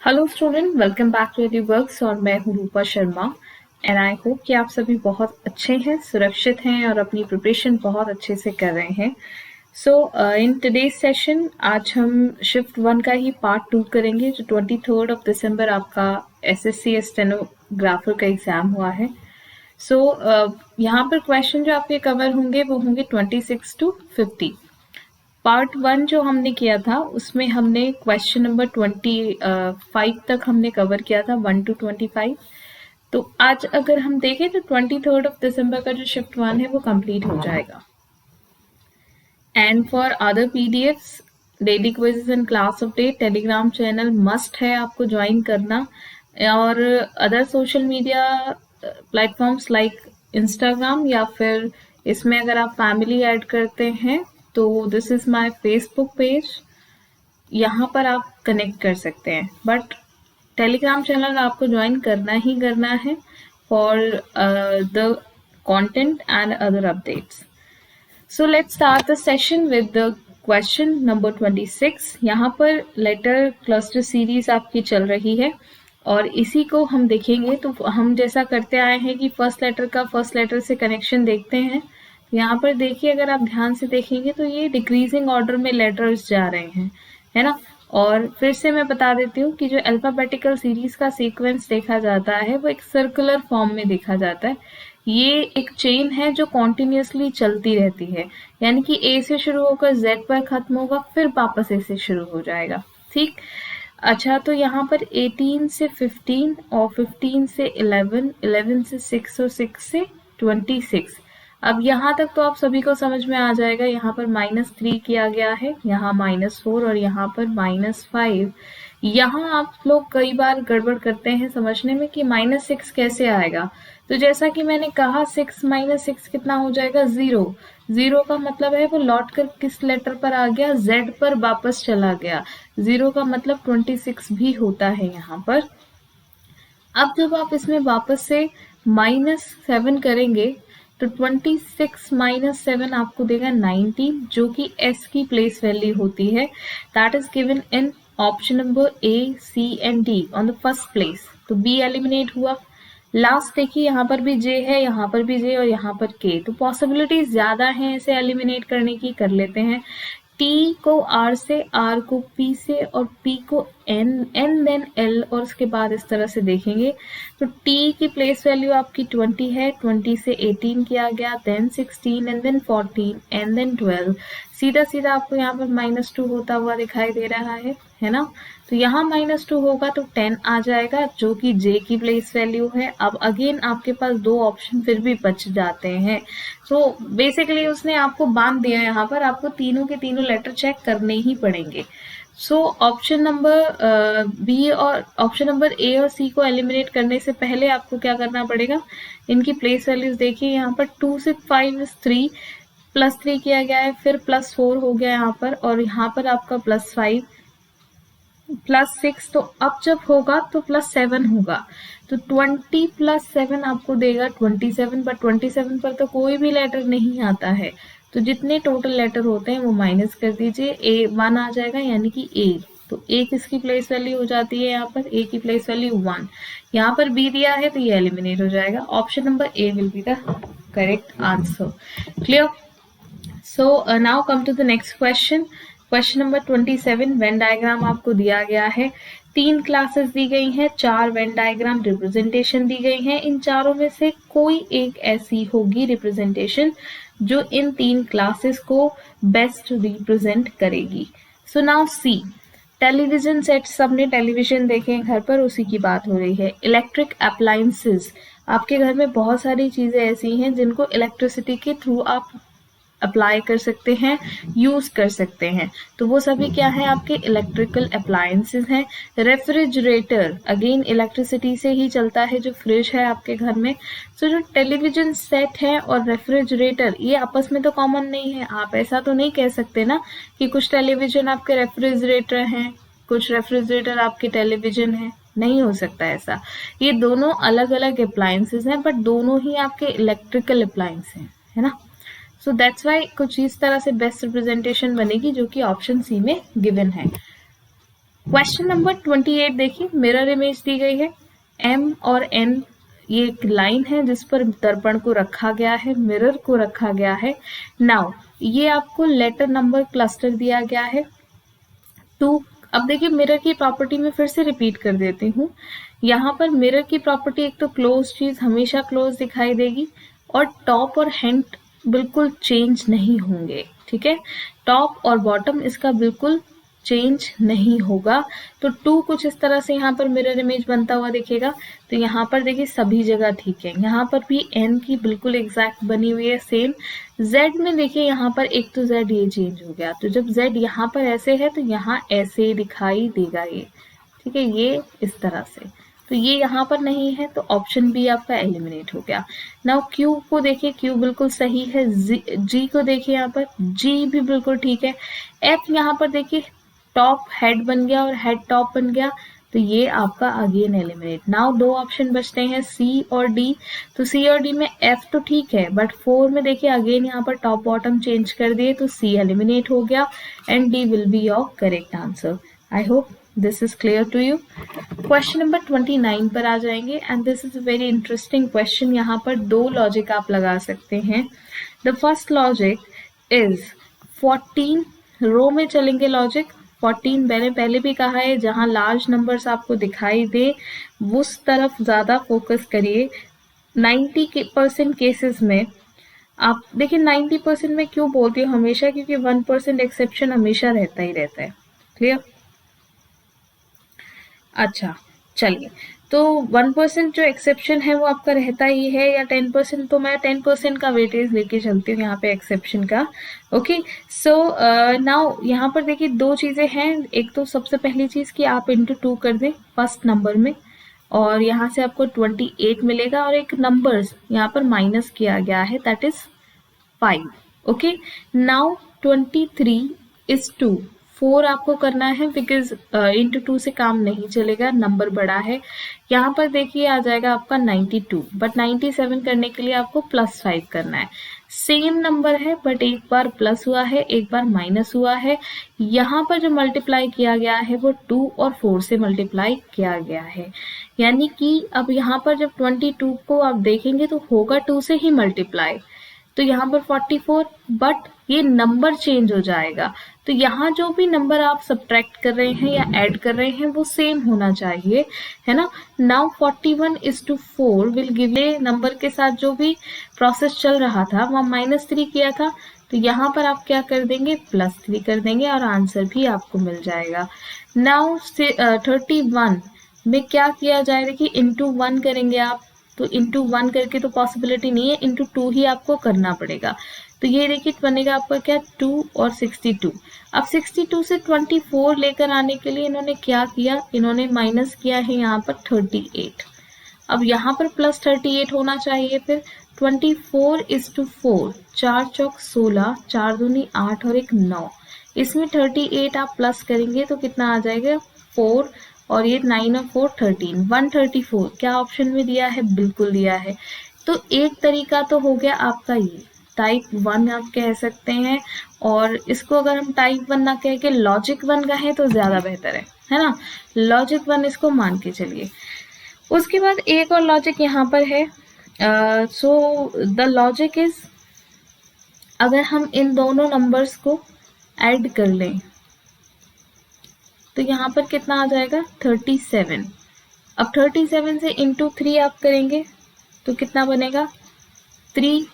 Hello student, welcome back to एडीवर्क्स और मैं हूँ Rupa Sharma and I hope कि आप सभी बहुत अच्छे हैं, सुरक्षित हैं और अपनी प्रिपरेशन बहुत अच्छे से कर रहे हैं। सो इन टुडेज सेशन आज हम शिफ्ट 1 का ही पार्ट 2 करेंगे, जो 23 दिसंबर आपका एसएससी स्टेनोग्राफर का एग्जाम हुआ है। सो यहाँ पर क्वेश्चन जो आपके कवर होंगे वो होंगे 26 to 50। पार्ट 1 जो हमने किया था उसमें हमने क्वेश्चन नंबर 25 तक हमने कवर किया था, 1 to 25। तो आज अगर हम देखें तो 23 दिसंबर का जो शिफ्ट 1 है वो कंप्लीट हो जाएगा। And for other PDFs, daily quizzes and class update, Telegram channel must है आपको ज्वाइन करना। और other social media platforms like Instagram या फिर इसमें अगर आप फैमिली ऐड करते हैं तो this is my Facebook page, यहाँ पर आप कनेक्ट कर सकते हैं। बट टेलीग्राम चैनल आपको ज्वाइन करना ही करना है for the content and other updates. So let's start the session with the question number 26। यहाँ पर लेटर क्लस्टर सीरीज आपकी चल रही है और इसी को हम देखेंगे। तो हम जैसा करते आए हैं कि फर्स्ट लेटर से कनेक्शन देखते हैं। यहाँ पर देखिए, अगर आप ध्यान से देखेंगे तो ये डिक्रीजिंग ऑर्डर में लेटर्स जा रहे हैं, है ना। और फिर से मैं बता देती हूँ कि जो अल्फाबेटिकल सीरीज का सीक्वेंस देखा जाता है वो एक सर्कुलर फॉर्म में देखा जाता है। ये एक चेन है जो कॉन्टिन्यूसली चलती रहती है, यानी कि ए से शुरू होकर जेड पर खत्म होगा, फिर वापस ए से शुरू हो जाएगा। ठीक, अच्छा, तो यहाँ पर 18 से 15 और 15 से 11, 11 से 6 और 6 से 26। अब यहाँ तक तो आप सभी को समझ में आ जाएगा। यहाँ पर -3 किया गया है, यहाँ -4 और यहाँ पर -5। यहाँ आप लोग कई बार गड़बड़ करते हैं समझने में कि -6 कैसे आएगा। तो जैसा कि मैंने कहा, 6 - 6 कितना हो जाएगा? 0। 0 का मतलब है वो लौट कर किस लेटर पर आ गया? Z पर वापस चला गया। 0 का मतलब 26 भी होता है यहाँ पर। अब जब आप इसमें वापस से -7 करेंगे तो 26 - 7 आपको देगा 19, जो कि S की प्लेस वैल्यू होती है। That is given in option number A, C and D on the first place. तो B एलिमिनेट हुआ। लास्ट देखिए, यहाँ पर भी J है, यहाँ पर भी J और यहाँ पर K। तो पॉसिबिलिटीज ज्यादा हैं इसे एलिमिनेट करने की, कर लेते हैं। T को R से, R को P से और P को N देन L और उसके बाद इस तरह से देखेंगे। तो T की प्लेस वैल्यू आपकी 20 है, 20 से 18 किया गया, then 16 and then 14 and then 12। सीधा सीधा आपको यहाँ पर -2 होता हुआ दिखाई दे रहा है ना। तो यहाँ -2 होगा तो 10 आ जाएगा, जो कि J की प्लेस वैल्यू है। अब अगेन आपके पास दो ऑप्शन फिर भी बच जाते हैं। तो बेसिकली उसने आपको बांध दिया, यहाँ पर आपको तीनों के तीनों लेटर चेक करने ही पड़ेंगे। सो ऑप्शन नंबर बी और ऑप्शन नंबर ए और सी को एलिमिनेट करने से पहले आपको क्या करना पड़ेगा? इनकी प्लेस वैल्यूज देखिए। यहाँ पर 2 से 5 इज 3, +3 किया गया है, फिर +4 हो गया यहाँ पर, और यहाँ पर आपका +5 +6। तो अब जब होगा तो +7 होगा। तो 20 + 7 आपको देगा 27, बट 27 पर तो कोई भी लेटर नहीं आता है। तो जितने टोटल लेटर होते हैं वो माइनस कर दीजिए, A1 आ जाएगा, यानी कि A। तो A किसकी प्लेस वैल्यू हो जाती है? यहाँ पर A की प्लेस वैल्यू 1। यहाँ पर B दिया है तो ये एलिमिनेट हो जाएगा। Option number A will be the correct answer. Clear? So now come to the next question. Question number 27। Venn diagram आपको दिया गया है। 3 क्लासेस दी गई हैं, 4 वेन डायग्राम रिप्रेजेंटेशन दी गई हैं। इन चारों में से कोई एक ऐसी होगी रिप्रेजेंटेशन जो इन 3 क्लासेस को बेस्ट रिप्रेजेंट करेगी। So now see, television set, सबने टेलीविजन देखे हैं घर पर, उसी की बात हो रही है। इलेक्ट्रिक अप्लायंसेस, आपके घर में बहुत सारी चीजें ऐसी हैं जिनको इलेक्ट्रिसिटी के थ्रू आप अप्लाई कर सकते हैं, यूज कर सकते हैं। तो वो सभी क्या है? आपके इलेक्ट्रिकल अप्लायंसेस हैं। रेफ्रिजरेटर अगेन इलेक्ट्रिसिटी से ही चलता है, जो फ्रिज है आपके घर में। तो जो टेलीविजन सेट है और रेफ्रिजरेटर, ये आपस में तो कॉमन नहीं है। आप ऐसा तो नहीं कह सकते ना कि कुछ टेलीविजन आपके रेफ्रिजरेटर हैं, कुछ रेफ्रिजरेटर आपके टेलीविजन है। नहीं हो सकता ऐसा। ये दोनों अलग अलग अप्लायंसेस हैं, बट दोनों ही आपके इलेक्ट्रिकल अप्लायंस हैं, है ना। सो दैट्स वाई कुछ इस तरह से बेस्ट रिप्रेजेंटेशन बनेगी, जो कि ऑप्शन सी में गिवन है। क्वेश्चन नंबर 28 देखिए, मिरर इमेज दी गई है, M और N ये एक लाइन है जिस पर दर्पण को रखा गया है, मिरर को रखा गया है। नाउ ये आपको लेटर नंबर क्लस्टर दिया गया है 2। अब देखिए मिरर की प्रॉपर्टी में फिर से रिपीट कर देती हूँ। यहाँ पर मिरर की प्रॉपर्टी एक तो क्लोज चीज हमेशा क्लोज दिखाई देगी और टॉप और हैंड बिल्कुल चेंज नहीं होंगे, ठीक है। टॉप और बॉटम इसका बिल्कुल चेंज नहीं होगा। तो 2 कुछ इस तरह से यहाँ पर मिरर इमेज बनता हुआ दिखेगा। तो यहाँ पर देखिए सभी जगह ठीक है, यहाँ पर भी N की बिल्कुल एग्जैक्ट बनी हुई है सेम। Z में देखिए यहाँ पर एक तो Z ये चेंज हो गया, तो जब Z यहाँ पर ऐसे है तो यहाँ ऐसे दिखाई देगा ये, ठीक है, ये इस तरह से। तो ये यहाँ पर नहीं है तो ऑप्शन बी आपका एलिमिनेट हो गया। नाउ Q को देखिए, Q बिल्कुल सही है। G को देखिए यहाँ पर, G भी बिल्कुल ठीक है। F यहाँ पर देखिए टॉप हेड बन गया और हेड टॉप बन गया, तो ये आपका अगेन एलिमिनेट। नाउ 2 ऑप्शन बचते हैं C और D। तो C और D में F तो ठीक है, बट 4 में देखिए अगेन यहाँ पर टॉप बॉटम चेंज कर दिए तो C एलिमिनेट हो गया and D will be your correct answer. I hope this is clear to you. Question number 29 पर आ जाएंगे and this is a very interesting question. यहाँ पर 2 लॉजिक आप लगा सकते हैं। The first logic is 14 row में चलेंगे लॉजिक। 14 मैंने पहले भी कहा है, जहां लार्ज नंबर्स आपको दिखाई दे उस तरफ ज्यादा फोकस करिए। 90% केसेस में आप देखिए, 90% में क्यों बोलती हूँ हमेशा, क्योंकि 1% एक्सेप्शन हमेशा रहता ही रहता है। क्लियर? अच्छा चलिए, तो 1% जो एक्सेप्शन है वो आपका रहता ही है, या 10%, तो मैं 10% का वेटेज लेके चलती हूँ यहाँ पे एक्सेप्शन का। ओके, सो नाउ यहाँ पर देखिए 2 चीजें हैं। एक तो सबसे पहली चीज कि आप इंटू 2 कर दें फर्स्ट नंबर में और यहाँ से आपको 28 मिलेगा, और एक नंबर यहाँ पर माइनस किया गया है दैट इज 5। ओके, नाउ 23:2 4 आपको करना है बिकॉज इंटू 2 से काम नहीं चलेगा, नंबर बड़ा है। यहाँ पर देखिए आ जाएगा आपका 92, बट 97 करने के लिए आपको +5 करना है। सेम नंबर है बट एक बार प्लस हुआ है, एक बार माइनस हुआ है। यहाँ पर जो मल्टीप्लाई किया गया है वो 2 और 4 से मल्टीप्लाई किया गया है, यानी कि अब यहाँ पर जब 22 को आप देखेंगे तो होगा 2 से ही मल्टीप्लाई, तो यहाँ पर 44, बट ये नंबर चेंज हो जाएगा। तो यहाँ जो भी नंबर आप सब्ट्रैक्ट कर रहे हैं या ऐड कर रहे हैं वो सेम होना चाहिए, है ना। Now 41:4 will give a number के साथ जो भी प्रोसेस चल रहा था वहाँ -3 किया था, तो यहाँ पर आप क्या कर देंगे, +3 कर देंगे और आंसर भी आपको मिल जाएगा। नाउ 31 में क्या किया जाए, देखिए इंटू 1 करेंगे आप, तो इंटू 1 करके तो पॉसिबिलिटी नहीं है, इंटू 2 ही आपको करना पड़ेगा। तो ये देखिए बनेगा आपका क्या, 2 और 62। अब 62 से 24 लेकर आने के लिए इन्होंने क्या किया, इन्होंने माइनस किया है यहाँ पर 38। अब यहाँ पर +38 होना चाहिए। फिर 24:4, 4 चौक 16, 4 दूनी 8 और 1 9, इसमें 38 आप प्लस करेंगे तो कितना आ जाएगा, 4, और ये 9 और 4 13, 134 क्या ऑप्शन में दिया है, बिल्कुल दिया है। तो एक तरीका तो हो गया आपका ये टाइप 1 आप कह सकते हैं, और इसको अगर हम टाइप 1 ना कह के लॉजिक 1 कहें तो ज्यादा बेहतर है ना। लॉजिक 1 इसको मान के चलिए। उसके बाद एक और लॉजिक यहाँ पर है। सो द लॉजिक इज, अगर हम इन दोनों नंबर्स को ऐड कर लें तो यहाँ पर कितना आ जाएगा, 37। अब 37 से इंटू 3 आप करेंगे तो कितना बनेगा, 3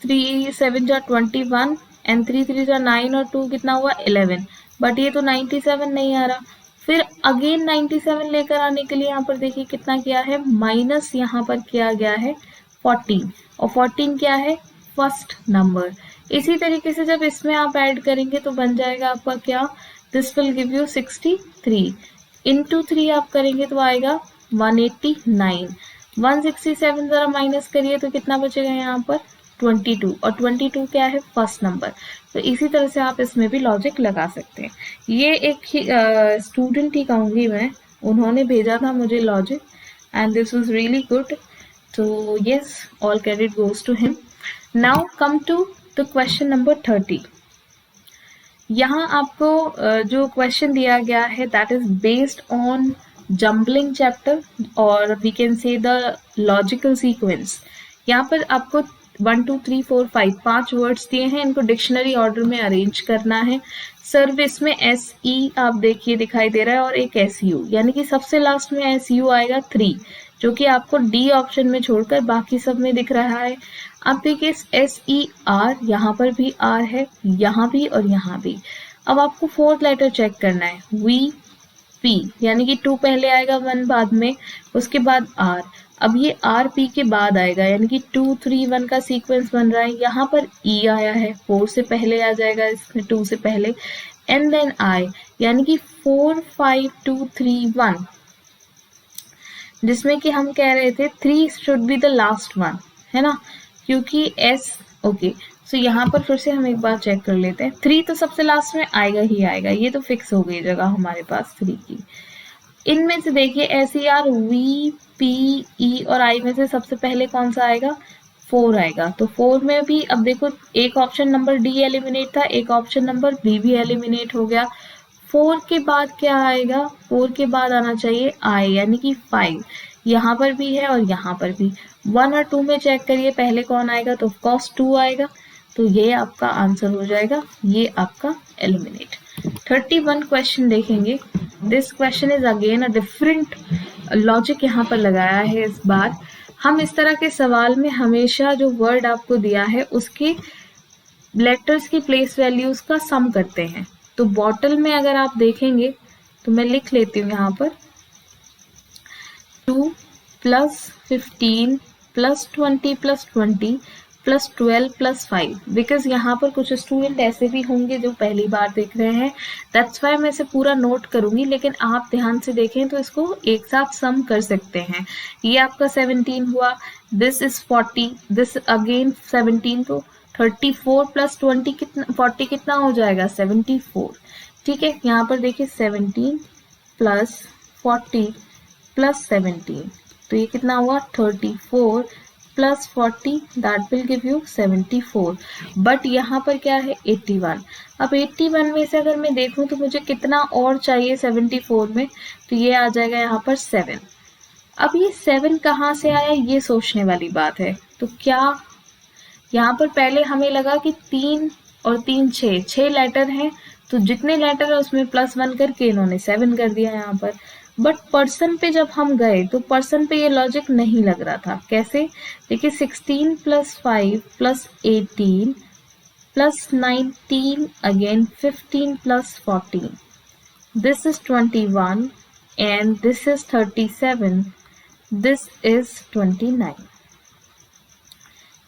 3 7 जा 21 एंड 3 3 जा 9 और 2 कितना हुआ 11, बट ये तो 97 नहीं आ रहा। फिर अगेन 97 लेकर आने के लिए यहाँ पर देखिए कितना किया है, माइनस यहाँ पर किया गया है 14, और 14 क्या है, फर्स्ट नंबर। इसी तरीके से जब इसमें आप ऐड करेंगे तो बन जाएगा आपका क्या, this will give you 63, into 3 आप करेंगे तो आएगा 189। 167 जरा माइनस करिए तो कितना बचेगा यहाँ पर, 22, और 22 क्या है, फर्स्ट नंबर। तो इसी तरह से आप इसमें भी लॉजिक लगा सकते हैं। ये एक स्टूडेंट ही कहूंगी मैं, उन्होंने भेजा था मुझे logic and this was really good, तो yes, all credit goes to him. Now come to the question number 30। यहाँ आपको जो क्वेश्चन दिया गया है that is based on jumbling chapter और we can say the logical sequence. यहाँ पर आपको 1 2 3 4 5 5 वर्ड्स दिए हैं, इनको डिक्शनरी ऑर्डर में अरेंज करना है। सर्विस में एस ई आप देखिए दिखाई दे रहा है और एक एस यू, यानी कि सबसे लास्ट में एस यू आएगा 3, जो कि आपको डी ऑप्शन में छोड़कर बाकी सब में दिख रहा है। अब देखिए एस ई आर, यहाँ पर भी आर है, यहाँ भी और यहाँ भी। अब आपको फोर्थ लेटर चेक करना है, वी पी, यानी कि 2 पहले आएगा 1 बाद में, उसके बाद आर। अब ये आर पी के बाद आएगा, यानी कि 2 3 1 का सीक्वेंस बन रहा है। यहाँ पर ई आया है, 4 से पहले आ जाएगा, इसमें 2 से पहले, एंड देन आई, यानी कि 4 5 2 3 1, जिसमें कि हम कह रहे थे 3 should be the last one, है ना, क्योंकि एस ओके। सो यहाँ पर फिर से हम एक बार चेक कर लेते हैं, 3 तो सबसे लास्ट में आएगा ही आएगा, ये तो फिक्स हो गई जगह हमारे पास 3 की। इनमें से देखिए S E R V P E और आई में से सबसे पहले कौन सा आएगा, 4 आएगा। तो 4 में भी अब देखो एक ऑप्शन नंबर डी एलिमिनेट था, एक ऑप्शन नंबर बी भी एलिमिनेट हो गया। 4 के बाद क्या आएगा, 4 के बाद आना चाहिए आई, यानी कि 5, यहाँ पर भी है और यहाँ पर भी। 1 और 2 में चेक करिए पहले कौन आएगा, तो ऑफकोर्स 2 आएगा, तो ये आपका आंसर हो जाएगा, ये आपका एलिमिनेट। 31 क्वेश्चन देखेंगे। This question is again a different logic यहाँ पर लगाया है इस बार। हम इस तरह के सवाल में हमेशा जो वर्ड आपको दिया है उसके लेटर्स की प्लेस वैल्यूज का सम करते हैं। तो बॉटल में अगर आप देखेंगे तो मैं लिख लेती हूँ यहाँ पर 2 + 15 + 20 + 20 + 12 + 5, बिकॉज यहाँ पर कुछ स्टूडेंट ऐसे भी होंगे जो पहली बार देख रहे हैं, दैट्स वाई मैं इसे पूरा नोट करूंगी, लेकिन आप ध्यान से देखें तो इसको एक साथ सम कर सकते हैं। ये आपका 17 हुआ, दिस इज 40, दिस अगेन 17, तो 34 + 20 कितना, 40 कितना हो जाएगा, 74। ठीक है, यहाँ पर देखिए 17 + 40 + 17, तो ये कितना हुआ, 34 + 40, that will give you 74। But यहाँ पर क्या है, 81। अब 81 में से अगर मैं देखूं तो मुझे कितना और चाहिए 74 में, तो ये आ जाएगा यहाँ पर 7। अब ये 7 कहाँ से आया, ये सोचने वाली बात है। तो क्या यहाँ पर पहले हमें लगा कि 3 और 3 6 लेटर हैं, तो जितने लेटर है उसमें +1 करके इन्होंने 7 कर दिया यहाँ पर। बट पर्सन पे जब हम गए तो पर्सन पे ये लॉजिक नहीं लग रहा था। कैसे, देखिए 16 + 5 + 18 + 19 again 15 + 14, this is 21 and this is 37, this is 29,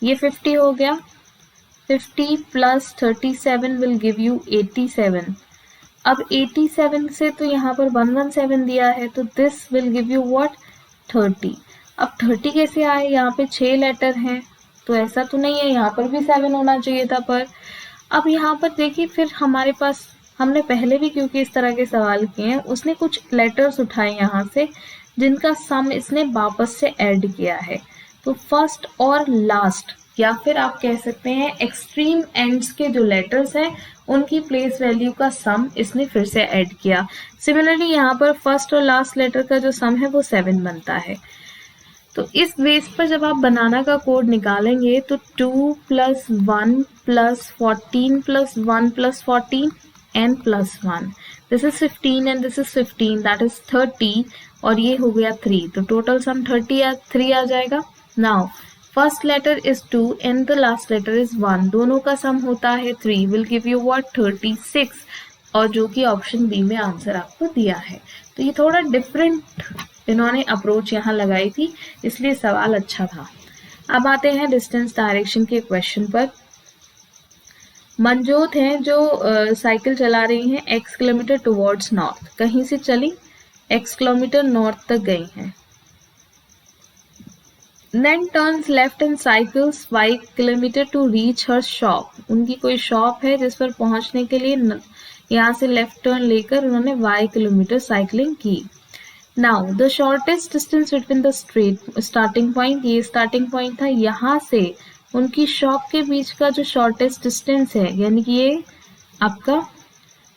ये 50 हो गया। 50 + 37 will give you 87। अब 87 से तो यहाँ पर 117 दिया है, तो this will give you what, 30। अब 30 कैसे आए, यहाँ पे 6 लेटर हैं, तो ऐसा तो नहीं है, यहाँ पर भी 7 होना चाहिए था। पर अब यहाँ पर देखिए फिर हमारे पास, हमने पहले भी क्योंकि इस तरह के सवाल किए हैं, उसने कुछ लेटर्स उठाए यहाँ से जिनका सम इसने वापस से ऐड किया है। तो फर्स्ट और लास्ट, या फिर आप कह सकते हैं एक्सट्रीम एंड्स के जो लेटर्स हैं उनकी प्लेस वैल्यू का सम इसने फिर से ऐड किया। सिमिलरली यहाँ पर फर्स्ट और लास्ट लेटर का जो सम है वो 7 बनता है। तो इस बेस पर जब आप बनाना का कोड निकालेंगे तो 2 + 1 + 14 + 1 + 14 and +1, this is 15 and this is 15, that is 30, और ये हो गया 3, तो टोटल सम 30 या 3 आ जाएगा। Now first letter is 2 and the last letter is 1, दोनों का सम होता है 3, विल गिव यू व्हाट, 36, और जो कि ऑप्शन बी में आंसर आपको दिया है। तो ये थोड़ा डिफरेंट इन्होंने अप्रोच यहाँ लगाई थी, इसलिए सवाल अच्छा था। अब आते हैं डिस्टेंस डायरेक्शन के क्वेश्चन पर। मनजोत हैं जो साइकिल चला रही हैं x किलोमीटर टुवर्ड्स नॉर्थ, कहीं से चली x किलोमीटर नॉर्थ तक गई हैं। Then turns left and cycles 5 kilometre to reach her shop, उनकी कोई शॉप है जिस पर पहुंचने के लिए यहाँ से लेफ्ट टर्न लेकर उन्होंने y किलोमीटर साइकिलिंग की। Now the shortest distance between the starting point, ये स्टार्टिंग पॉइंट था, यहाँ से उनकी शॉप के बीच का जो शॉर्टेस्ट डिस्टेंस है, यानी कि ये आपका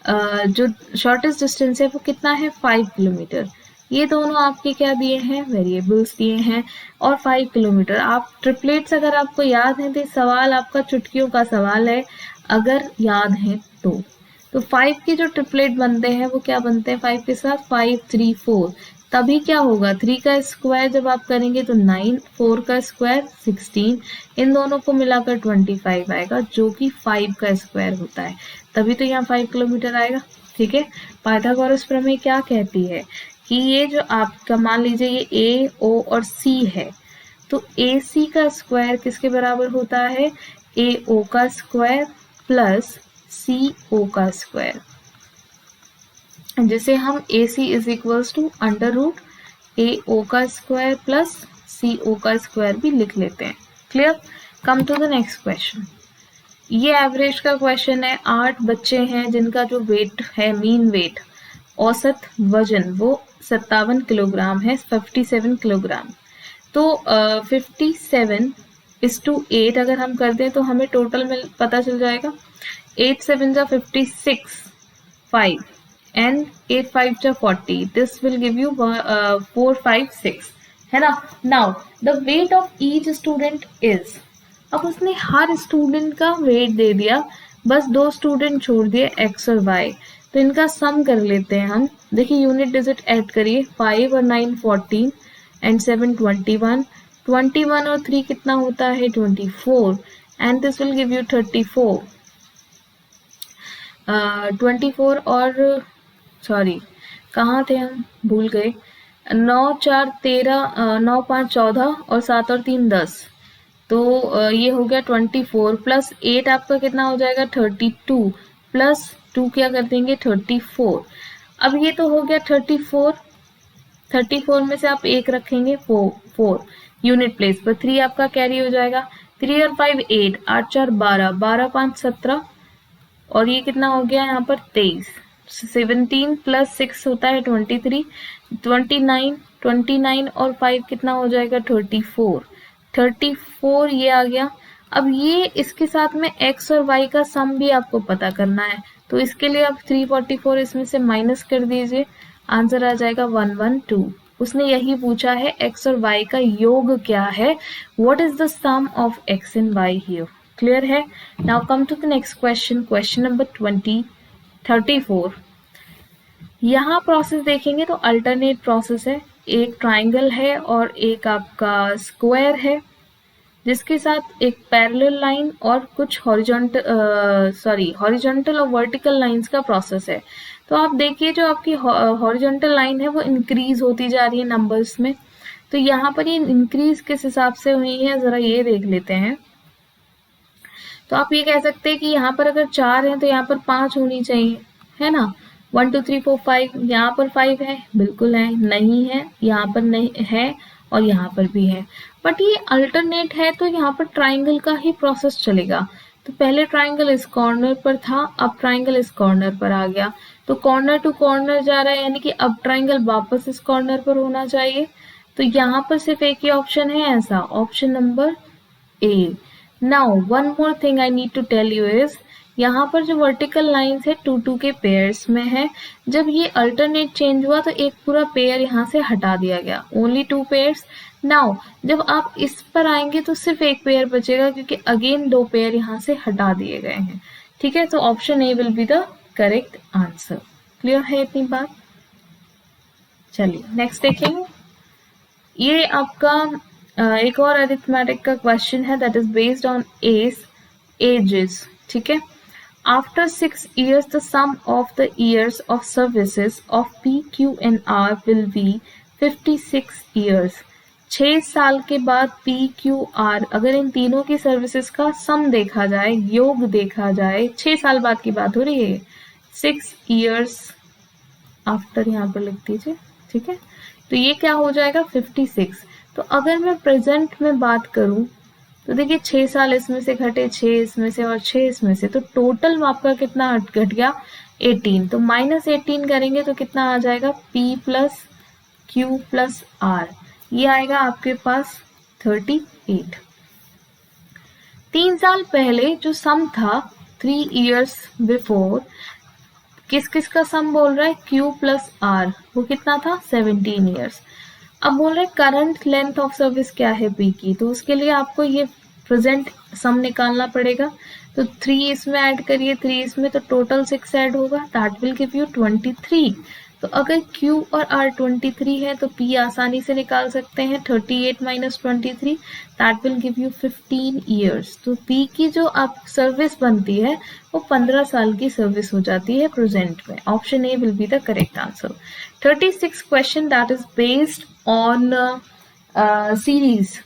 जो शॉर्टेस्ट डिस्टेंस है वो कितना है 5 किलोमीटर। ये दोनों आपके क्या दिए हैं, वेरिएबल्स दिए हैं और 5 किलोमीटर। आप ट्रिपलेट्स अगर आपको याद है तो सवाल आपका चुटकियों का सवाल है, अगर याद है तो 5 के जो ट्रिपलेट बनते हैं वो क्या बनते हैं 5 के साथ 5 3 4, तभी क्या होगा 3 का स्क्वायर जब आप करेंगे तो 9, 4 का स्क्वायर 16, इन दोनों को मिलाकर 25 आएगा जो कि 5 का स्क्वायर होता है, तभी तो यहाँ 5 किलोमीटर आएगा। ठीक है, पाइथागोरस प्रमेय क्या कहती है कि ये जो आपका मान लीजिए ये ए ओ और सी है, तो ए सी का स्क्वायर किसके बराबर होता है, ए ओ का स्क्वायर प्लस सी ओ का स्क्वायर, जिसे हम A C is equals to under root A O का स्क्वायर प्लस सी ओ का स्क्वायर भी लिख लेते हैं। Clear. Come to the next question. ये एवरेज का क्वेश्चन है। 8 बच्चे हैं जिनका जो वेट है, मीन वेट, औसत वजन वो 57 किलोग्राम है, 57 किलोग्राम। तो 57:8 अगर हम कर दें तो हमें टोटल में पता चल जाएगा। 8 7 जा 56, 5 and 8 5 जा 40. This will give you 4 5 6, है ना। Now the weight of each student is, अब उसने हर स्टूडेंट का वेट दे दिया, बस 2 स्टूडेंट छोड़ दिए x और y, तो इनका सम कर लेते हैं हम। देखिए यूनिट डिजिट ऐड करिए, 5 और 9 14 एंड 7 21, 21 और 3 कितना होता है 24, and this will give you 34। 24 और सॉरी कहाँ थे हम, भूल गए। 9 4 13, 9 5 14 और 7 और 3 10, तो ये हो गया 24 प्लस 8 आपका कितना हो जाएगा 32, प्लस 2 क्या कर देंगे 34। अब ये तो हो गया 34, 34 में से आप एक रखेंगे 4 यूनिट प्लेस पर, 3 आपका कैरी हो जाएगा, 3 और 5 8, 8 4 12, 12 5 17, और ये कितना हो गया यहाँ पर 23, 17 प्लस 6 होता है 23, 29, 29 और 5 कितना हो जाएगा 34, 34 ये आ गया। अब ये इसके साथ में x और y का सम भी आपको पता करना है, तो इसके लिए आप 344 इसमें से माइनस कर दीजिए, आंसर आ जाएगा 112। उसने यही पूछा है x और y का योग क्या है, what is the sum of x and y here. Clear है। Now come to the next question, question number 34। यहाँ प्रोसेस देखेंगे तो अल्टरनेट प्रोसेस है, एक ट्राइंगल है और एक आपका स्क्वायर है, जिसके साथ एक पैरेलल लाइन और कुछ हॉरिजॉन्टल और वर्टिकल लाइंस का प्रोसेस है। तो आप देखिए जो आपकी हॉरिजॉन्टल लाइन है वो इंक्रीज होती जा रही है नंबर्स में, तो यहाँ पर ये इंक्रीज किस हिसाब से हुई है जरा ये देख लेते हैं। तो आप ये कह सकते हैं कि यहाँ पर अगर 4 है तो यहाँ पर 5 होनी चाहिए, है ना। 1 2 3 4 5, यहाँ पर 5 है, बिल्कुल है, नहीं है, यहाँ पर नहीं है और यहाँ पर भी है, बट ये अल्टरनेट है तो यहाँ पर ट्राइंगल का ही प्रोसेस चलेगा। तो पहले ट्राइंगल इस कॉर्नर पर था, अब ट्राइंगल इस कॉर्नर पर आ गया, तो कॉर्नर टू कॉर्नर जा रहा है, यानी कि अब ट्राइंगल वापस इस कॉर्नर पर होना चाहिए। तो यहाँ पर सिर्फ एक ही ऑप्शन है ऐसा, option number A. Now one more thing I need to tell you is, यहाँ पर जो वर्टिकल लाइंस है 2 2 के पेयर्स में है, जब ये अल्टरनेट चेंज हुआ तो एक पूरा पेयर यहाँ से हटा दिया गया, ओनली 2 पेयर्स। नाउ जब आप इस पर आएंगे तो सिर्फ एक पेयर बचेगा, क्योंकि अगेन 2 पेयर यहाँ से हटा दिए गए हैं। ठीक है, तो option A will be the correct answer. Clear है इतनी बात। चलिए नेक्स्ट देखेंगे। ये आपका एक और अरिथमेटिक का क्वेश्चन है, that is based on edges. ठीक है, after 6 years the sum of the years of services of P, Q and R will be 56 years। 6 साल के बाद P, Q, R, अगर इन तीनों की सर्विसेज का सम देखा जाए, योग देखा जाए, 6 साल बाद की बात हो रही है, 6 years आफ्टर यहाँ पर लिख दीजिए। ठीक है, तो ये क्या हो जाएगा 56। तो अगर मैं प्रेजेंट में बात करूं तो देखिए 6 साल इसमें से घटे, 6 इसमें से और 6 इसमें से, तो टोटल आपका कितना घट गया 18। तो -18 करेंगे तो कितना आ जाएगा P plus Q plus R, ये आएगा आपके पास 38। 3 साल पहले जो सम था 3 years बिफोर, किस किस का सम बोल रहा है, Q प्लस R, वो कितना था 17 ईयर्स। अब बोल रहे करंट लेंथ ऑफ सर्विस क्या है P की, तो उसके लिए आपको ये प्रेजेंट सम निकालना पड़ेगा। तो 3 इसमें ऐड करिए, 3 इसमें, तो टोटल 6 ऐड होगा, दैट विल गिव यू 23। तो अगर Q और R 23 है तो P आसानी से निकाल सकते हैं, 38 minus 23, that will give you 15 years. तो P की जो आप सर्विस बनती है वो 15 साल की सर्विस हो जाती है प्रेजेंट में। Option A will be the correct answer. 36 question that is based on series.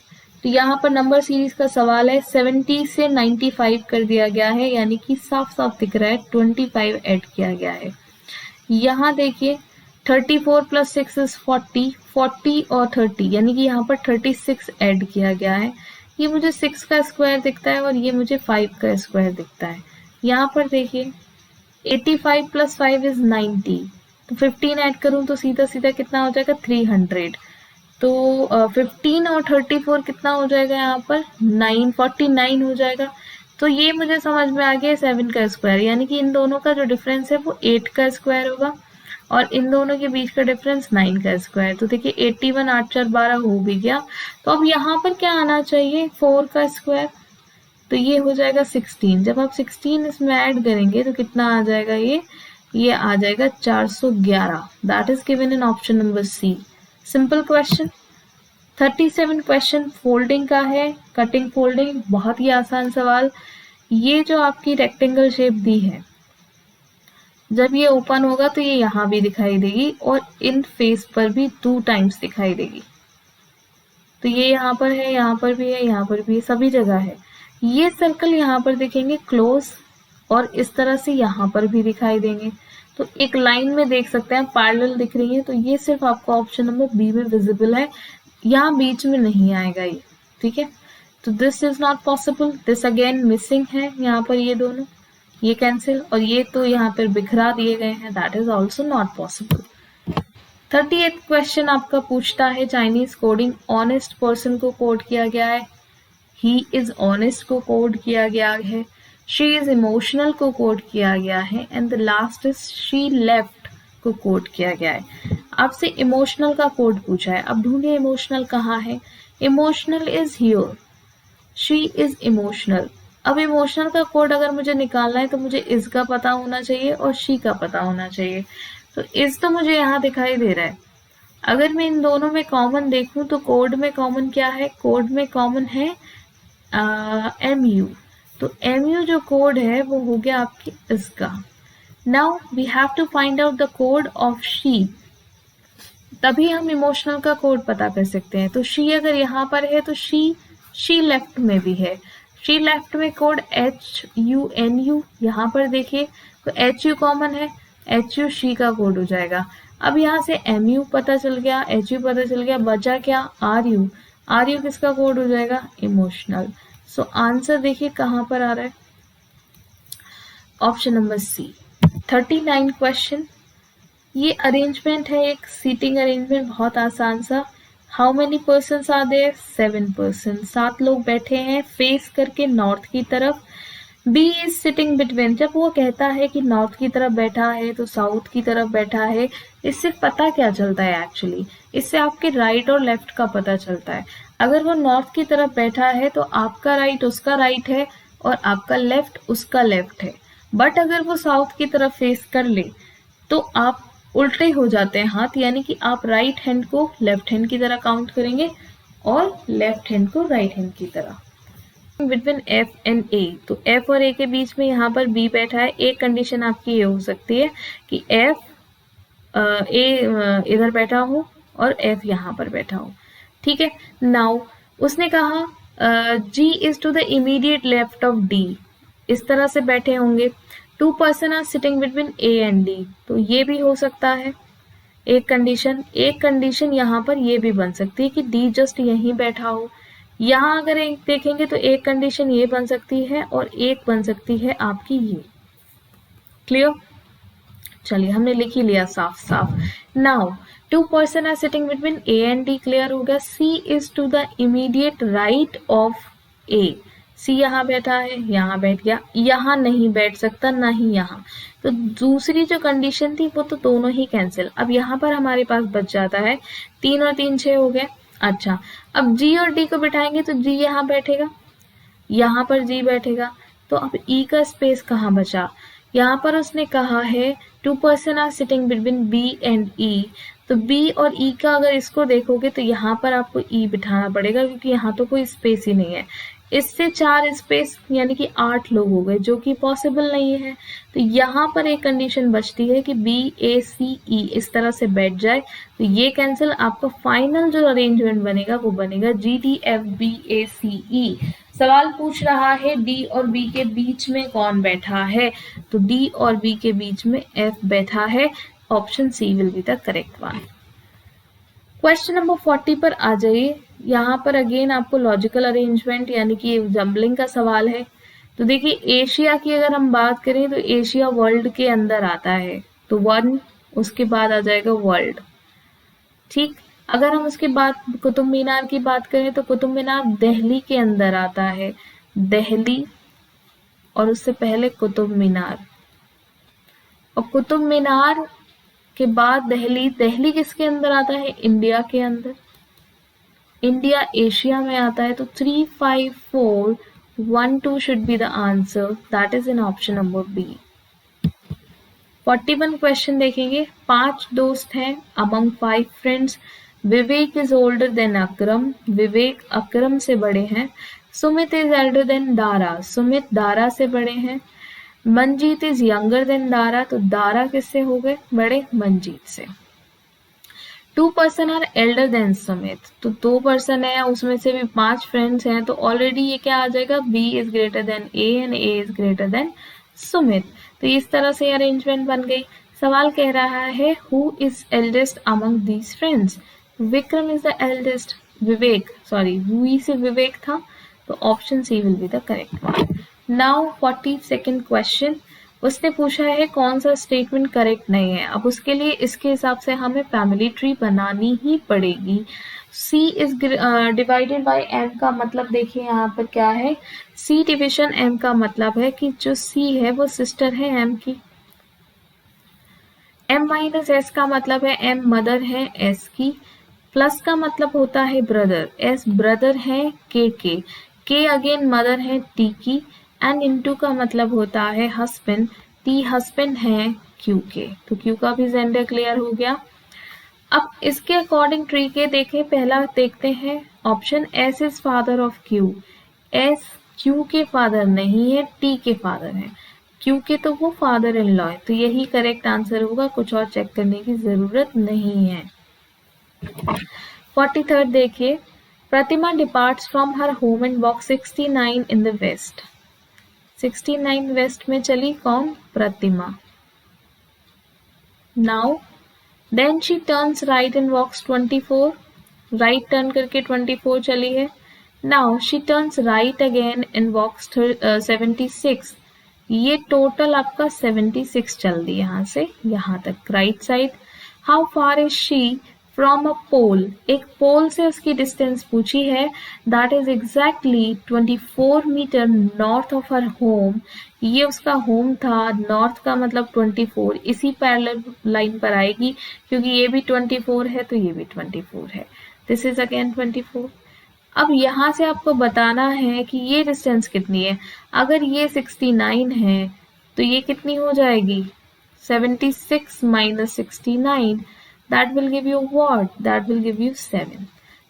तो यहाँ पर नंबर सीरीज का सवाल है, 70 से 95 कर दिया गया है, यानी कि साफ साफ दिख रहा है 25 ऐड किया गया है। यहाँ देखिए 34 प्लस 6 इज 40, 40 और 30, यानी कि यहाँ पर 36 ऐड किया गया है। ये मुझे 6 का स्क्वायर दिखता है और ये मुझे 5 का स्क्वायर दिखता है। यहाँ पर देखिए 85 प्लस 5 इज 90, तो 15 ऐड करूं तो सीधा सीधा कितना हो जाएगा 300। तो 15 और 34 कितना हो जाएगा यहाँ पर 49 हो जाएगा। तो ये मुझे समझ में आ गया 7 का स्क्वायर, यानी कि इन दोनों का जो डिफरेंस है वो 8 का स्क्वायर होगा और इन दोनों के बीच का डिफरेंस 9 का स्क्वायर। तो देखिए 81 8 4 12 हो भी गया। तो अब यहाँ पर क्या आना चाहिए 4 का स्क्वायर, तो ये हो जाएगा 16। जब आप 16 इसमें ऐड करेंगे तो कितना आ जाएगा, ये आ जाएगा 411। That is given in option number C. Simple question. 37 question folding का है, कटिंग फोल्डिंग, बहुत ही आसान सवाल। ये जो आपकी रेक्टेंगल शेप दी है, जब ये ओपन होगा तो ये यहाँ भी दिखाई देगी और इन फेस पर भी 2 टाइम्स दिखाई देगी। तो ये यहाँ पर है, यहाँ पर भी है, यहाँ पर भी है, सभी जगह है। ये सर्कल यहाँ पर दिखेंगे क्लोज और इस तरह से यहाँ पर भी दिखाई देंगे। तो एक लाइन में देख सकते हैं पैरेलल दिख रही है, तो ये सिर्फ आपको ऑप्शन नंबर बी में विजिबल है, यहाँ बीच में नहीं आएगा ये, ठीक है। तो this is not possible, this again missing है, यहाँ पर ये दोनों, ये कैंसिल, और ये तो यहाँ पर बिखरा दिए गए हैं, that is also not possible. 38 question आपका पूछता है चाइनीज कोडिंग, ऑनेस्ट पर्सन को कोड किया गया है, ही इज ऑनेस्ट को कोड किया गया है, शी इज इमोशनल को कोड किया गया है, and the last is she left को कोड किया गया है। आपसे इमोशनल का कोड पूछा है, अब ढूंढिए इमोशनल कहाँ है। Emotional is here, she is emotional. अब इमोशनल का कोड अगर मुझे निकालना है तो मुझे इज का पता होना चाहिए और शी का पता होना चाहिए। तो इस तो मुझे यहाँ दिखाई दे रहा है, अगर मैं इन दोनों में कॉमन देखूं तो कोड में कॉमन क्या है, कोड में कॉमन है MU। तो MU जो कोड है वो हो गया आपकी इसका। Now we have to find out the code of she, तभी हम इमोशनल का कोड पता कर सकते हैं। तो शी अगर यहाँ पर है तो शी लेफ्ट में भी है, शी लेफ्ट में कोड HUNU, यहाँ पर देखिए तो HU कॉमन है, HU शी का कोड हो जाएगा। अब यहाँ से MU पता चल गया, HU पता चल गया, बचा क्या RU किसका कोड हो जाएगा इमोशनल। सो आंसर देखिए कहाँ पर आ रहा है, ऑप्शन नंबर सी। 39 क्वेश्चन, ये अरेंजमेंट है, एक सीटिंग अरेंजमेंट बहुत आसान सा। How many person are there, 7 person, 7 लोग बैठे हैं फेस करके नॉर्थ की तरफ। बी इज सिटिंग बिटवीन, जब वो कहता है कि नॉर्थ की तरफ बैठा है तो साउथ की तरफ बैठा है, इससे पता क्या चलता है एक्चुअली, इससे आपके राइट और लेफ्ट का पता चलता है। अगर वो नॉर्थ की तरफ बैठा है तो आपका राइट उसका राइट है और आपका लेफ्ट उसका लेफ्ट है। बट अगर वो साउथ की तरफ फेस कर ले तो आप उल्टे हो जाते हैं हाथ, यानी कि आप राइट हैंड को लेफ्ट हैंड की तरह काउंट करेंगे और लेफ्ट हैंड को राइट हैंड की तरह। बिटवीन F एंड A, तो F और A के बीच में यहाँ पर B बैठा है। एक कंडीशन आपकी ये हो सकती है कि A इधर बैठा हो और F यहाँ पर बैठा हो, ठीक है। नाउ उसने कहा G is to the immediate left of D, इस तरह से बैठे होंगे। 2 person are sitting between A and D, तो ये भी हो सकता है एक कंडीशन यहाँ पर ये भी बन सकती है कि D जस्ट यहीं बैठा हो। यहाँ अगर एक देखेंगे तो एक कंडीशन ये बन सकती है और एक बन सकती है आपकी ये। क्लियर, चलिए हमने लिख ही लिया साफ साफ। Now 2 person are sitting between A and D, clear हो गया। C is to the immediate right of A, C यहाँ बैठा है, यहाँ बैठ गया, यहाँ नहीं बैठ सकता, ना ही यहाँ। तो दूसरी जो कंडीशन थी वो तो दोनों ही कैंसिल। अब यहाँ पर हमारे पास बच जाता है 3 और 3 6 हो गए। अच्छा, अब जी और डी को बिठाएंगे तो जी यहाँ बैठेगा, यहाँ पर जी बैठेगा। तो अब ई का स्पेस कहाँ बचा? यहाँ पर उसने कहा है 2 person are sitting between B and E. तो बी और ई का अगर इसको देखोगे तो यहाँ पर आपको ई बिठाना पड़ेगा, क्योंकि यहाँ तो कोई स्पेस ही नहीं है। इससे 4 स्पेस यानी कि 8 लोग हो गए, जो कि पॉसिबल नहीं है। तो यहाँ पर एक कंडीशन बचती है कि बी ए सी ई इस तरह से बैठ जाए, तो ये कैंसिल। आपका फाइनल जो अरेंजमेंट बनेगा वो बनेगा जी डी एफ बी ए सी ई। सवाल पूछ रहा है डी और बी के बीच में कौन बैठा है, तो डी और बी के बीच में एफ बैठा है। Option C will be the correct one. Question number 40 पर आ जाइए। यहाँ पर अगेन आपको लॉजिकल अरेंजमेंट यानी कि जम्बलिंग का सवाल है। तो देखिए, एशिया की अगर हम बात करें तो एशिया वर्ल्ड के अंदर आता है, तो 1 उसके बाद आ जाएगा वर्ल्ड। ठीक, अगर हम उसके बाद कुतुब मीनार की बात करें तो कुतुब मीनार दिल्ली के अंदर आता है, दिल्ली, और उससे पहले कुतुब मीनार, और कुतुब मीनार के बाद दिल्ली। दिल्ली किसके अंदर आता है? इंडिया के अंदर। इंडिया एशिया में आता है, तो 3 5 4 1 2 should be the answer, that is in option number B. 41 question देखेंगे। 5 दोस्त हैं among 5 friends. Vivek is older than Akram, Vivek Akram से बड़े हैं। Sumit is elder than Dara, Sumit Dara से बड़े हैं। Manjeet is younger than Dara, तो दारा किससे हो गए बड़े? मंजीत से। 2 person are elder than Sumit, तो 2 पर्सन है, उसमें से भी 5 फ्रेंड्स हैं, तो ऑलरेडी ये क्या आ जाएगा? B is greater than A and A is greater than Sumit. तो इस तरह से अरेंजमेंट बन गई। सवाल कह रहा है who is eldest among these friends? Vikram is the eldest, Vivek, sorry we say Vivek था, तो option C will be the correct one. Now 42nd question. उसने पूछा है कौन सा स्टेटमेंट करेक्ट नहीं है। अब उसके लिए इसके हिसाब से हमें फैमिली ट्री बनानी ही पड़ेगी। C is divided by M का मतलब देखिए यहाँ पर क्या है? C डिविजन M का मतलब है कि जो C है वो सिस्टर है M की। M माइनस S का मतलब है M मदर है S की। प्लस का मतलब होता है ब्रदर, S ब्रदर है K अगेन मदर है T की। एंड इनटू का मतलब होता है हस्बैंड, T हस्बैंड है Q के। तो Q का भी जेंडर क्लियर हो गया। अब इसके अकॉर्डिंग ट्री के देखें, पहला देखते हैं option S is father of Q। S Q के फादर नहीं है, T के फादर है। Q के तो वो फादर इन लॉ है, तो यही करेक्ट आंसर होगा, कुछ और चेक करने की जरूरत नहीं है। 43rd देखिए। Pratima departs from her home and walk 69 in the west. 69 west में चली कौन? Pratima. Now then she turns right and walks 24, right turn करके 24 चली है। Now she turns right again and walks 76। ये टोटल आपका 76 चल दी यहाँ से यहाँ तक right side. How far is she from a pole, एक पोल से उसकी डिस्टेंस पूछी है, that is exactly 24 meter north of her home. ये उसका होम था, नॉर्थ का मतलब 24 इसी पैरेलल लाइन पर आएगी, क्योंकि ये भी 24 है तो ये भी 24 है। This is again 24। अब यहाँ से आपको बताना है कि ये डिस्टेंस कितनी है। अगर ये 69 है तो ये कितनी हो जाएगी? 76 minus 69, that will give you what? That will give you 7।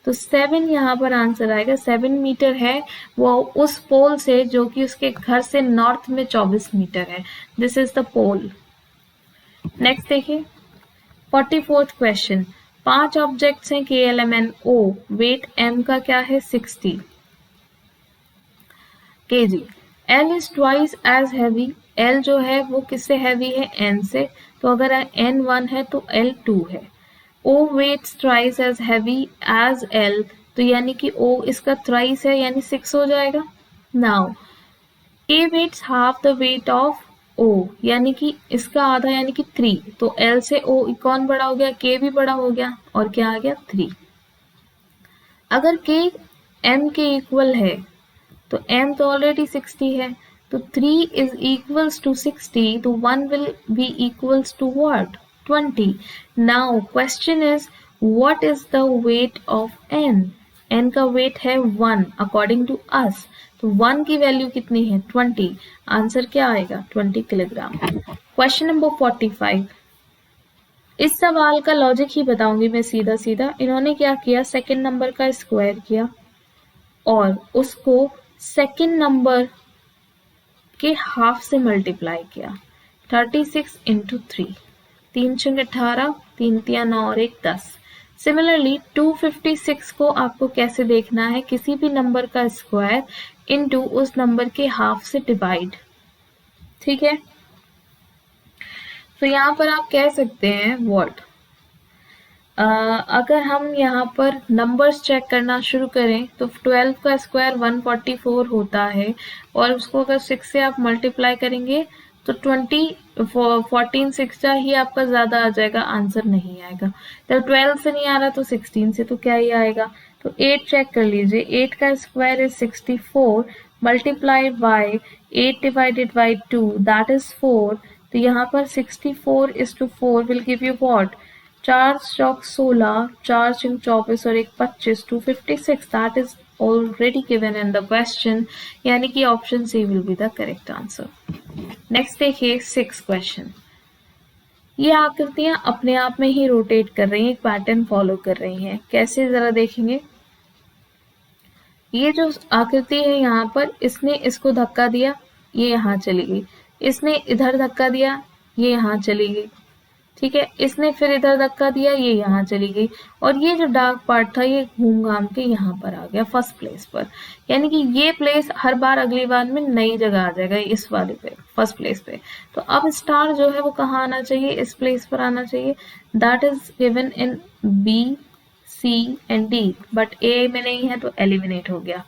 तो 7 यहाँ पर आंसर आएगा। 7 मीटर है वो उस पोल से जो कि उसके घर से नॉर्थ में 24 मीटर है। This is the pole. Next देखिए 44th क्वेश्चन। 5 ऑब्जेक्ट्स हैं KLMNO, वेट M का क्या है? 60 kg। L is twice as heavy, L जो है वो किससे हैवी है? N से, तो अगर N1 है तो L2 है। O weights ट्राइस as heavy as L, तो यानी कि O इसका थ्राइस है यानी 6 हो जाएगा। Now K weighs half the weight of O, यानी कि इसका आधा यानी कि 3, तो L से O कौन बड़ा हो गया? K भी बड़ा हो गया, और क्या आ गया? 3। अगर K M के इक्वल है तो m तो ऑलरेडी 60 है, तो 3 is equals to 60, तो 1 will be equals to what? 20. Now question is what is the weight of n? n का weight है 1 according to us, तो 1 की वैल्यू कितनी है? 20. आंसर क्या आएगा? 20 किलोग्राम. Question number 45. इस सवाल का लॉजिक ही बताऊंगी मैं सीधा सीधा. इन्होंने क्या किया, सेकंड नंबर का स्क्वायर किया और उसको सेकंड नंबर के हाफ से मल्टीप्लाई किया. 36 इंटू 3, 3 छंग 18, 3 तिया 9 और 1 10. सिमिलरली 256 को आपको कैसे देखना है, किसी भी नंबर का स्क्वायर इंटू उस नंबर के हाफ से डिवाइड. ठीक है, तो यहाँ पर आप कह सकते हैं व्हाट, अगर हम यहाँ पर नंबर्स चेक करना शुरू करें तो 12 का स्क्वायर 144 होता है और उसको अगर 6 से आप मल्टीप्लाई करेंगे तो 14 6 ही आपका ज़्यादा आ जाएगा, आंसर नहीं आएगा. तो 12 से नहीं आ रहा तो 16 से तो क्या ही आएगा. तो 8 चेक कर लीजिए, 8 का square is 64 multiplied by 8 divided by 2 that is 4. तो यहाँ पर 64:4 विल गिव यू व्हाट, 4 चौक 16, 4 चिंग 24 और 1 25, 256. That is already given in the question, यानी कि option C will be the correct answer. Next देखिए 6 क्वेश्चन. ये आकृतियां अपने आप में ही रोटेट कर रही हैं, एक पैटर्न फॉलो कर रही हैं. कैसे जरा देखेंगे. ये जो आकृति है यहाँ पर, इसने इसको धक्का दिया, ये यहाँ चली गई. इसने इधर धक्का दिया, ये यहाँ चली गई. ठीक है, इसने फिर इधर धक्का दिया, ये यहाँ चली गई. और ये जो डार्क पार्ट था ये घूम घाम के यहाँ पर आ गया फर्स्ट प्लेस पर. यानी कि ये प्लेस हर बार अगली बार में नई जगह आ जाएगा, इस वाले पे फर्स्ट प्लेस पे. तो अब स्टार जो है वो कहाँ आना चाहिए, इस प्लेस पर आना चाहिए. That is given in B C and D, but A में नहीं है तो एलिमिनेट हो गया.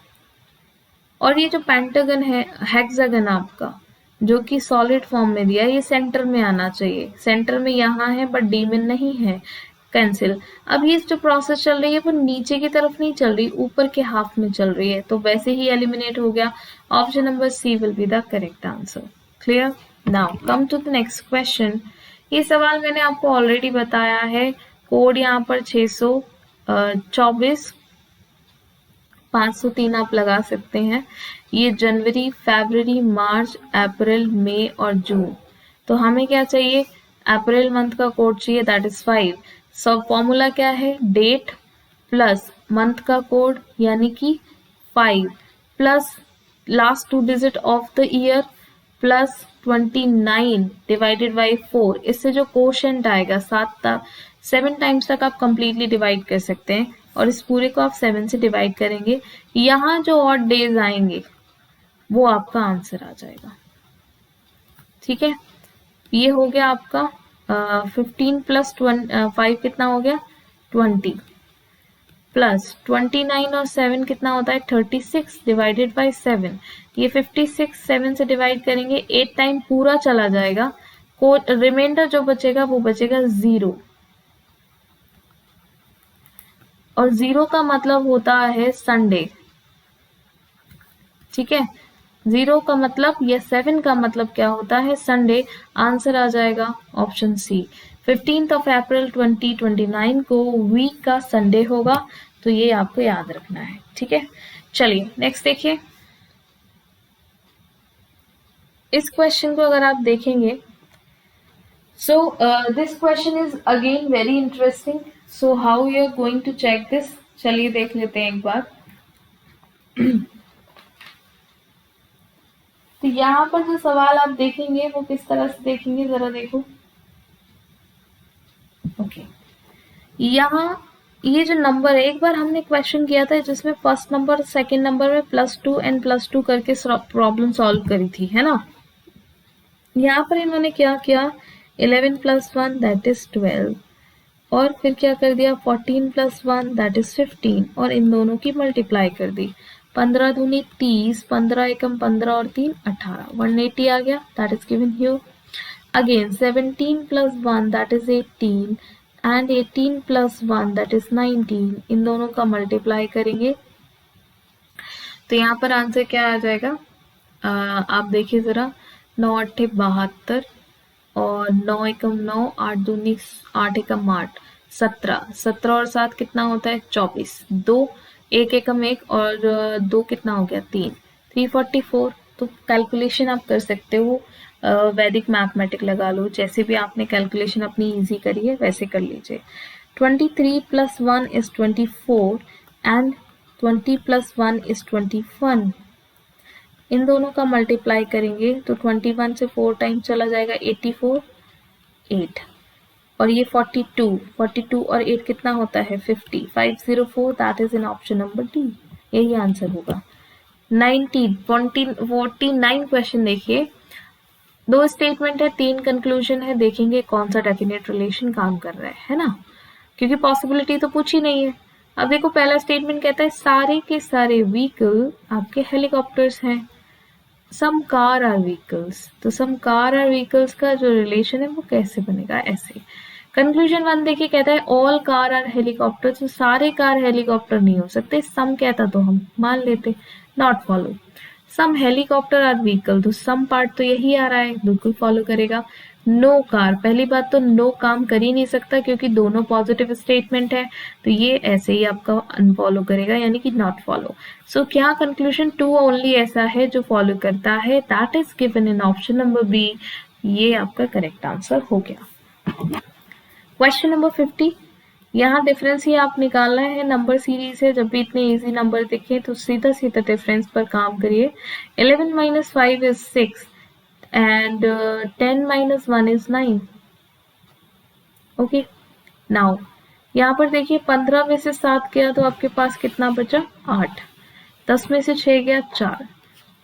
और ये जो पेंटागन है, हेक्सागन आपका जो कि सॉलिड फॉर्म में दिया है, ये सेंटर में आना चाहिए. सेंटर में यहाँ है बट डी में नहीं है, कैंसिल. अब ये जो प्रोसेस चल रही है वो नीचे की तरफ नहीं चल रही, ऊपर के हाफ में चल रही है, तो वैसे ही एलिमिनेट हो गया. Option number C will be the correct answer. Clear. Now come to the next question. ये सवाल मैंने आपको ऑलरेडी बताया है. कोड यहाँ पर 624 503 आप लगा सकते हैं. ये जनवरी, फरवरी, मार्च, अप्रैल, मई और जून. तो हमें क्या चाहिए, अप्रैल मंथ का कोड चाहिए, दैट इज 5. सब फॉर्मूला क्या है, डेट प्लस मंथ का कोड यानी कि 5 plus last 2 digit of the year plus 29 divided by 4. इससे जो कोशेंट आएगा 7 टाइम्स तक आप कंप्लीटली डिवाइड कर सकते हैं और इस पूरे को आप 7 से डिवाइड करेंगे. यहाँ जो ऑड डेज आएंगे वो आपका आंसर आ जाएगा. ठीक है, ये हो गया आपका 15 प्लस 5 कितना हो गया, 20 प्लस 29 और 7 कितना होता है, 36 डिवाइडेड बाय 7. ये 56 7 से डिवाइड करेंगे, 8 टाइम पूरा चला जाएगा. रिमाइंडर जो बचेगा वो बचेगा 0. और 0 का मतलब होता है संडे. ठीक है, 0 का मतलब या 7 का मतलब क्या होता है, संडे. आंसर आ जाएगा option C. 15th of April 2029 को वीक का संडे होगा, तो ये आपको याद रखना है. ठीक है, चलिए नेक्स्ट देखिए. इस क्वेश्चन को अगर आप देखेंगे, so this question is again very interesting. So how you are going to check this, चलिए देख लेते हैं एक बार. तो यहाँ पर जो सवाल आप देखेंगे वो किस तरह से देखेंगे, जरा देखो. ओके, यहाँ ये जो नंबर है, एक बार हमने क्वेश्चन किया था जिसमें फर्स्ट नंबर सेकंड नंबर में +2 एंड +2 करके प्रॉब्लम सॉल्व करी थी, है ना. यहाँ पर इन्होंने क्या किया, 11 + 1 दैट इज 12 और फिर क्या कर दिया, 14 + 1 दैट इज 15 और इन दोनों की मल्टीप्लाई कर दी. 15 दूनी 30, 15 एकम 15 और 3 18, 180 आ गया, that is given here. Again 17 + 1 that is 18 and 18 + 1 that is 19. इन दोनों का मल्टीप्लाई करेंगे तो यहाँ पर आंसर क्या आ जाएगा, आप देखिए ज़रा, 9 अट्ठे 72 और 9 एकम 9, 8 दूनी 8 एकम 8, 17, 17 और 7 कितना होता है 24, 2 1 एकम 1 और 2 कितना हो गया 3, 344। तो कैलकुलेशन आप कर सकते हो, वैदिक मैथमेटिक लगा लो, जैसे भी आपने कैलकुलेशन अपनी इजी करी है वैसे कर लीजिए। 23 + 1 is 24 एंड 20 + 1 is 21। इन दोनों का मल्टीप्लाई करेंगे तो 21 से 4 टाइम चला जाएगा 84, 8 और ये 42, 42 और 8 कितना होता है 50, 504। That is in option number D, यही आंसर होगा। 49 क्वेश्चन देखिए, 2 स्टेटमेंट है, 3 कंक्लूजन है, देखेंगे कौन सा डेफिनेट रिलेशन काम कर रहा है ना, क्योंकि पॉसिबिलिटी तो पूछी नहीं है। अब देखो पहला स्टेटमेंट कहता है सारे के सारे व्हीकल आपके हेलीकॉप्टर्स हैं, सम कार आर व्हीकल्स, तो सम कार आर व्हीकल्स का जो रिलेशन है वो कैसे बनेगा, ऐसे। कंक्लूजन 1 देखिए, कहता है ऑल कार आर हेलीकॉप्टर, तो सारे कार हेलीकॉप्टर नहीं हो सकते, सम कहता तो हम मान लेते, not follow. Some helicopter are vehicle, तो सम पार्ट तो यही आ रहा है, बिल्कुल फॉलो करेगा। नो कार, पहली बात तो नो काम कर ही नहीं सकता क्योंकि दोनों पॉजिटिव स्टेटमेंट है, तो ये ऐसे ही आपका अनफॉलो करेगा, यानी कि नॉट फॉलो। सो क्या कंक्लूजन 2 ओनली ऐसा है जो फॉलो करता है, that is given in option number B, ये आपका करेक्ट आंसर हो गया। क्वेश्चन नंबर 50, यहाँ डिफरेंस ही आप निकालना है नंबर सीरीज है, जब भी इतने इजी नंबर दिखे तो सीधा सीधा डिफरेंस पर काम करिए। 11 - 5 is 6 and 10 - 1 is 9। Okay, now यहाँ पर देखिए 15 में से 7 गया तो आपके पास कितना बचा 8, 10 में से 6 गया 4।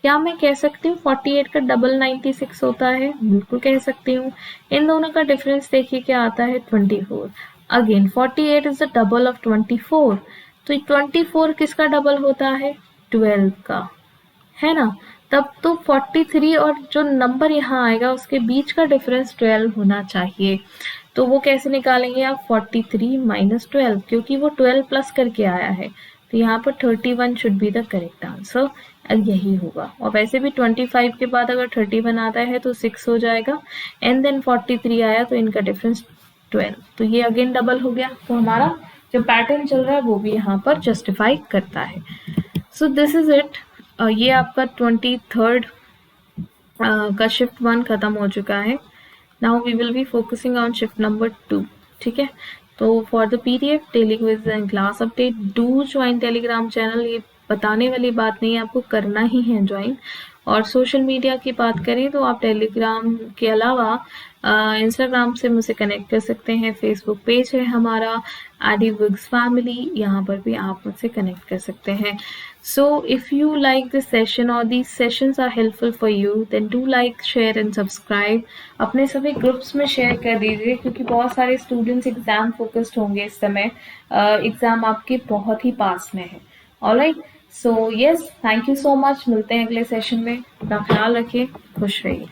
क्या मैं कह सकती हूँ 48 का डबल 96 होता है, बिल्कुल कह सकती हूँ। इन दोनों का डिफरेंस देखिए क्या आता है 24। Again 48 is the double of 24, तो 24 किसका डबल होता है 12 का, है ना। तब तो 43 और जो नंबर यहाँ आएगा उसके बीच का डिफरेंस 12 होना चाहिए। तो वो कैसे निकालेंगे आप, 43 - 12, क्योंकि वो 12 प्लस करके आया है, तो यहाँ पर 31 should be the correct answer, यही होगा। और वैसे भी 25 के बाद अगर 31 आता है तो 6 हो जाएगा, एंड देन 43 आया तो इनका डिफरेंस 12, तो ये अगेन डबल हो गया। तो हमारा जो पैटर्न चल रहा है वो भी यहाँ पर जस्टिफाई करता है। सो दिस इज इट, ये आपका 23rd का शिफ्ट 1 खत्म हो चुका है। Now we will be focusing on shift number 2, ठीक है। तो for the PDF daily quiz and class update do join Telegram channel, ये बताने वाली बात नहीं है, आपको करना ही है ज्वाइन। और सोशल मीडिया की बात करें तो आप टेलीग्राम के अलावा इंस्टाग्राम से मुझसे कनेक्ट कर सकते हैं, फेसबुक पेज है हमारा AdiWigs फैमिली, यहाँ पर भी आप मुझसे कनेक्ट कर सकते हैं। So if you like this session or these sessions are helpful for you, then do like, share and subscribe। अपने सभी ग्रुप्स में शेयर कर दीजिए क्योंकि बहुत सारे स्टूडेंट्स एग्जाम फोकस्ड होंगे इस समय, एग्जाम आपके बहुत ही पास में है। Alright, so yes, thank you so much, मिलते हैं अगले सेशन में, अपना ख्याल रखिए, खुश रहिए।